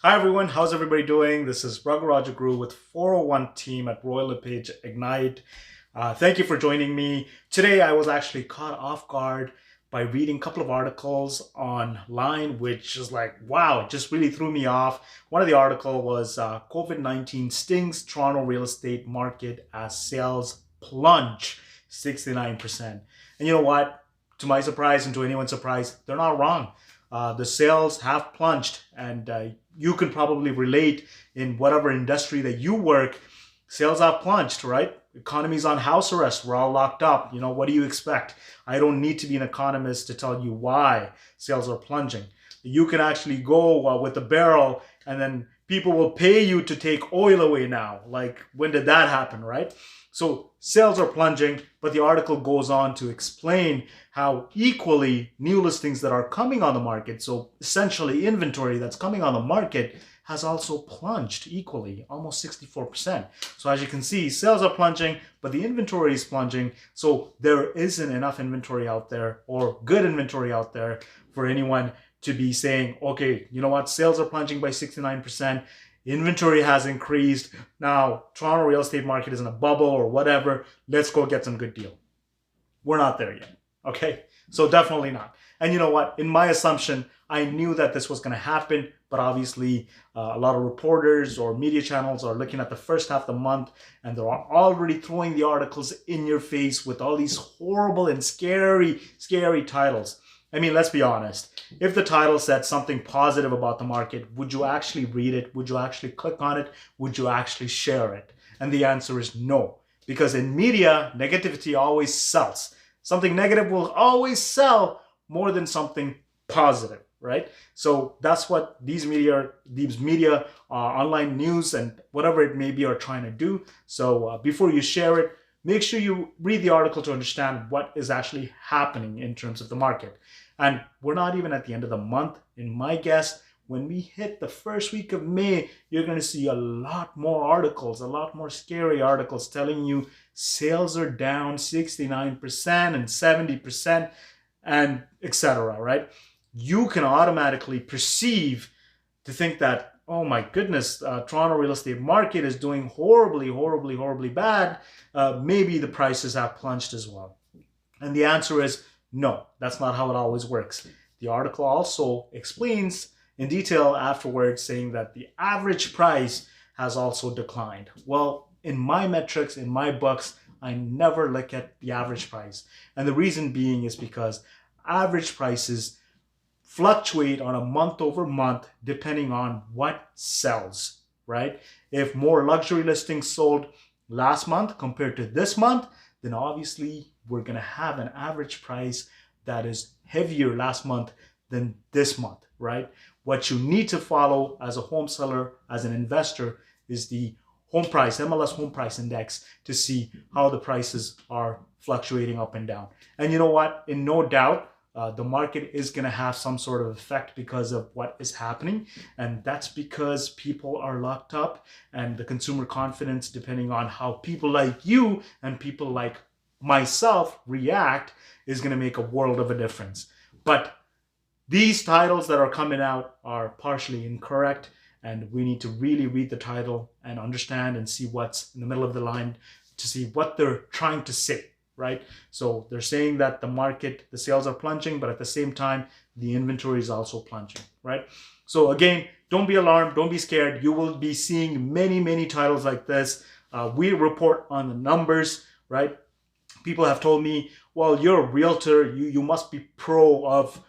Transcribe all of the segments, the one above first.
Hi everyone, how's everybody doing? This is Ragu with 401 team at LePage Ignite. Thank you for joining me. Today I was actually caught off guard by reading a couple of articles online, which is like, wow, it just really threw me off. One of the article was COVID-19 stings Toronto real estate market as sales plunge 69%. And you know what? To my surprise and to anyone's surprise, they're not wrong. The sales have plunged, and you can probably relate in whatever industry that you work. Sales have plunged, right? Economy's on house arrest. We're all locked up. You know, what do you expect? I don't need to be an economist to tell you why sales are plunging. You can actually go with a barrel and then people will pay you to take oil away now. Like, when did that happen, right? So sales are plunging, but the article goes on to explain how equally new listings that are coming on the market, so essentially inventory that's coming on the market, has also plunged equally, almost 64%. So as you can see, sales are plunging, but the inventory is plunging. So there isn't enough inventory out there, or good inventory out there, for anyone to be saying, okay, you know what, sales are plunging by 69%. Inventory has increased. Now, Toronto real estate market is in a bubble or whatever. Let's go get some good deal. We're not there yet. Okay? So definitely not. And you know what? In my assumption, I knew that this was going to happen, but obviously a lot of reporters or media channels are looking at the first half of the month and they're already throwing the articles in your face with all these horrible and scary titles. I mean, let's be honest. If the title said something positive about the market, would you actually read it? Would you actually click on it? Would you actually share it? And the answer is no. Because in media, negativity always sells. Something negative will always sell more than something positive, right? So that's what these media, online news and whatever it may be are trying to do. So before you share it, make sure you read the article to understand what is actually happening in terms of the market. And we're not even at the end of the month. In my guess, when we hit the first week of May, you're going to see a lot more articles, a lot more scary articles telling you sales are down 69% and 70% and etc., right? You can automatically perceive to think that, oh my goodness, Toronto real estate market is doing horribly bad. Maybe the prices have plunged as well. And the answer is no, that's not how it always works. The article also explains in detail afterwards, saying that the average price has also declined. Well, in my metrics, in my books, I never look at the average price. And the reason being is because average prices fluctuate on a month over month depending on what sells, right? If more luxury listings sold last month compared to this month, then obviously we're going to have an average price that is heavier last month than this month, right? What you need to follow as a home seller, as an investor, is the home price, MLS home price index, to see how the prices are fluctuating up and down. And you know what? In no doubt, the market is going to have some sort of effect because of what is happening. And that's because people are locked up, and the consumer confidence, depending on how people like you and people like myself react, is going to make a world of a difference. But these titles that are coming out are partially incorrect, and we need to really read the title and understand and see what's in the middle of the line to see what they're trying to say, right? So they're saying that the market, the sales are plunging, but at the same time, the inventory is also plunging, right? So again, don't be alarmed, don't be scared. You will be seeing many titles like this. We report on the numbers, right? People have told me, well, you're a realtor, you must be pro of,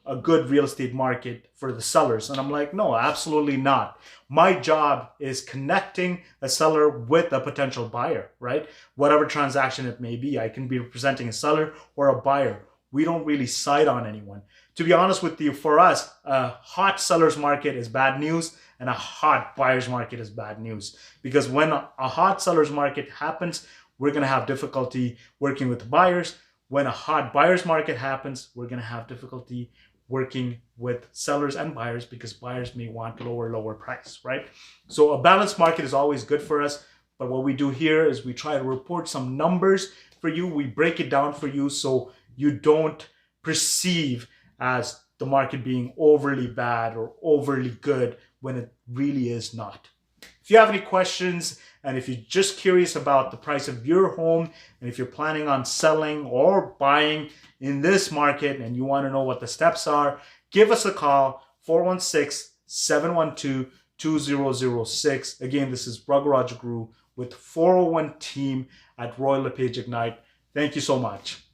a good real estate market for the sellers. And I'm like, no, absolutely not. My job is connecting a seller with a potential buyer, right? Whatever transaction it may be, I can be representing a seller or a buyer. We don't really side on anyone. To be honest with you, for us, a hot seller's market is bad news and a hot buyer's market is bad news. Because when a hot seller's market happens, we're going to have difficulty working with buyers. When a hot buyer's market happens, we're going to have difficulty working with sellers and buyers, because buyers may want lower price, right? So a balanced market is always good for us. But what we do here is we try to report some numbers for you. We break it down for you so you don't perceive as the market being overly bad or overly good when it really is not. If you have any questions, and if you're just curious about the price of your home, and if you're planning on selling or buying in this market and you want to know what the steps are, give us a call, 416-712-2006. Again, this is Brokerage with 401 team at Royal LePage Ignite. Thank you so much.